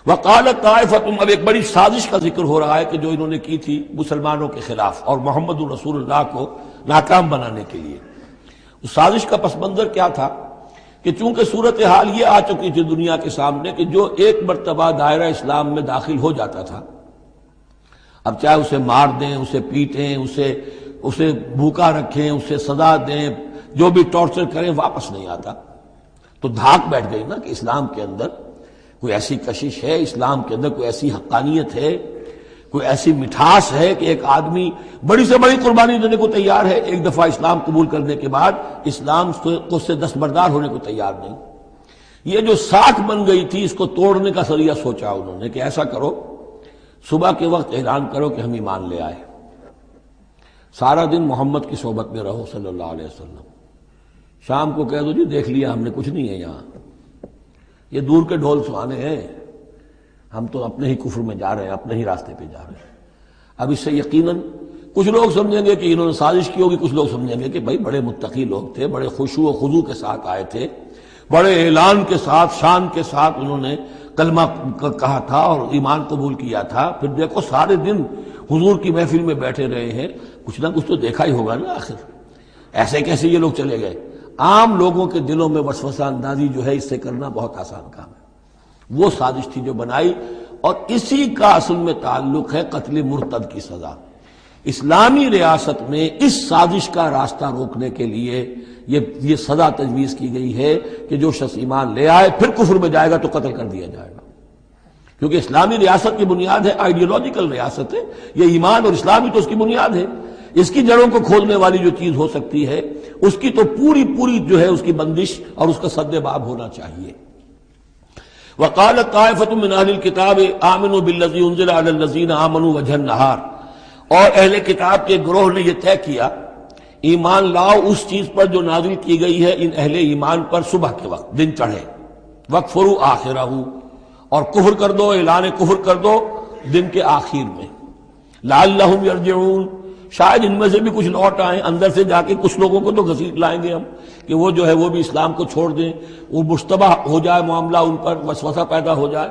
وقالت طائفۃ، اب ایک بڑی سازش کا ذکر ہو رہا ہے کہ جو انہوں نے کی تھی مسلمانوں کے خلاف اور محمد رسول اللہ کو ناکام بنانے کے لیے۔ اس سازش کا پس منظر کیا تھا کہ چونکہ صورتحال یہ آ چکی تھی دنیا کے سامنے کہ جو ایک مرتبہ دائرہ اسلام میں داخل ہو جاتا تھا، اب چاہے اسے مار دیں، اسے پیٹیں، اسے بھوکا رکھیں، اسے سزا دیں، جو بھی ٹارچر کریں، واپس نہیں آتا۔ تو دھاک بیٹھ گئی نا کہ اسلام کے اندر کوئی ایسی کشش ہے، اسلام کے اندر کوئی ایسی حقانیت ہے، کوئی ایسی مٹھاس ہے کہ ایک آدمی بڑی سے بڑی قربانی دینے کو تیار ہے ایک دفعہ اسلام قبول کرنے کے بعد، اسلام کو سے دستبردار ہونے کو تیار نہیں۔ یہ جو ساکھ بن گئی تھی اس کو توڑنے کا ذریعہ سوچا انہوں نے کہ ایسا کرو، صبح کے وقت اعلان کرو کہ ہم ایمان لے آئے، سارا دن محمد کی صحبت میں رہو صلی اللہ علیہ وسلم، شام کو کہہ دو جی دیکھ لیا ہم نے، کچھ نہیں ہے یہاں، یہ دور کے ڈھول سہانے ہیں، ہم تو اپنے ہی کفر میں جا رہے ہیں، اپنے ہی راستے پہ جا رہے ہیں۔ اب اس سے یقیناً کچھ لوگ سمجھیں گے کہ انہوں نے سازش کی ہوگی، کچھ لوگ سمجھیں گے کہ بھائی بڑے متقی لوگ تھے، بڑے خشوع و خضوع کے ساتھ آئے تھے، بڑے اعلان کے ساتھ شان کے ساتھ انہوں نے کلمہ کہا تھا اور ایمان قبول کیا تھا، پھر دیکھو سارے دن حضور کی محفل میں بیٹھے رہے ہیں، کچھ نہ کچھ تو دیکھا ہی ہوگا نا آخر، ایسے کیسے یہ لوگ چلے گئے؟ عام لوگوں کے دلوں میں وسوسہ اندازی جو ہے اس سے کرنا بہت آسان کام ہے۔ وہ سازش تھی جو بنائی، اور اسی کا اصل میں تعلق ہے قتل مرتد کی سزا۔ اسلامی ریاست میں اس سازش کا راستہ روکنے کے لیے یہ سزا تجویز کی گئی ہے کہ جو شخص ایمان لے آئے پھر کفر میں جائے گا تو قتل کر دیا جائے گا، کیونکہ اسلامی ریاست کی بنیاد ہے، آئیڈیولوجیکل ریاست ہے یہ، ایمان اور اسلامی تو اس کی بنیاد ہے، اس کی جڑوں کو کھولنے والی جو چیز ہو سکتی ہے اس کی تو پوری جو ہے اس کی بندش اور اس کا سد باب ہونا چاہیے۔ وقالت طائفۃ من اہل الکتاب آمنوا بالذی انزل علی الذین آمنوا وجہ النہار، اور اہل کتاب کے گروہ نے یہ طے کیا ایمان لاؤ اس چیز پر جو نازل کی گئی ہے ان اہل ایمان پر صبح کے وقت، دن چڑھے، وکفروا آخرہ، اور کفر کر دو، اعلان کفر کر دو دن کے آخر میں، لعلہم یرجعون، شاید ان میں سے بھی کچھ لوٹ آئیں، اندر سے جا کے کچھ لوگوں کو تو گھسیٹ لائیں گے ہم کہ وہ جو ہے وہ بھی اسلام کو چھوڑ دیں، وہ مشتبہ ہو جائے معاملہ ان پر، وسوسہ پیدا ہو جائے۔